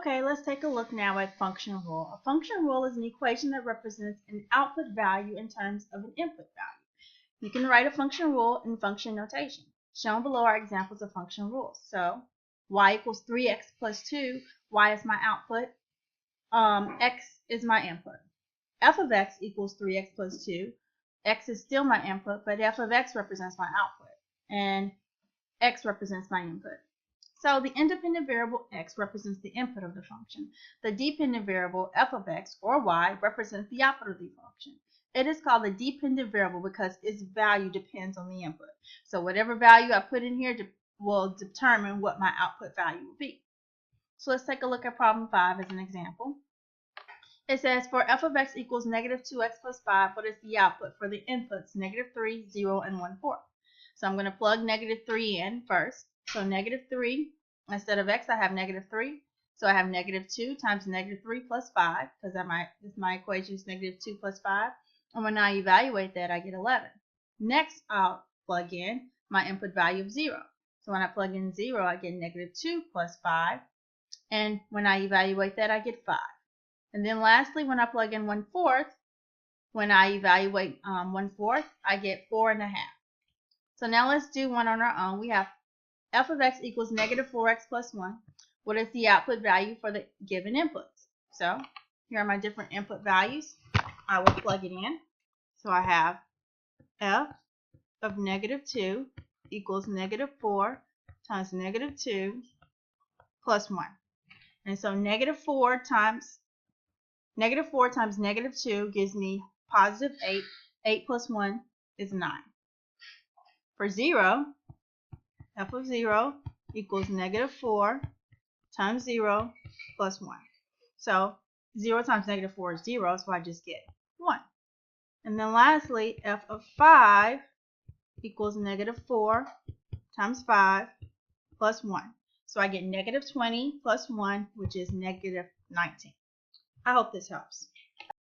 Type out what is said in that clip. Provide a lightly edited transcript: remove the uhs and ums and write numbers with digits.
Okay, let's take a look now at function rule. A function rule is an equation that represents an output value in terms of an input value. You can write a function rule in function notation. Shown below are examples of function rules. So, y equals 3x plus 2, y is my output, x is my input. F of x equals 3x plus 2, x is still my input, but f of x represents my output, and x represents my input. So the independent variable x represents the input of the function. The dependent variable f of x, or y, represents the output of the function. It is called a dependent variable because its value depends on the input. So whatever value I put in here will determine what my output value will be. So let's take a look at problem 5 as an example. It says for f of x equals negative 2x plus 5, what is the output for the inputs negative 3, 0, and 1/4? So I'm going to plug negative 3 in first. So negative 3, instead of x, I have negative 3. So I have negative 2 times negative 3 plus 5, because my equation is negative 2 plus 5. And when I evaluate that, I get 11. Next, I'll plug in my input value of 0. So when I plug in 0, I get negative 2 plus 5. And when I evaluate that, I get 5. And then lastly, when I plug in 1/4, when I evaluate 1/4, I get 4.5. So now let's do one on our own. We have f of x equals negative 4x plus 1. What is the output value for the given inputs? So here are my different input values. I will plug it in. So I have f of negative 2 equals negative 4 times negative 2 plus 1. And so negative 4 times negative 2 gives me positive 8. 8 plus 1 is 9. For 0, f of 0 equals negative 4 times 0 plus 1. So 0 times negative 4 is 0, so I just get 1. And then lastly, f of 5 equals negative 4 times 5 plus 1. So I get negative 20 plus 1, which is negative 19. I hope this helps.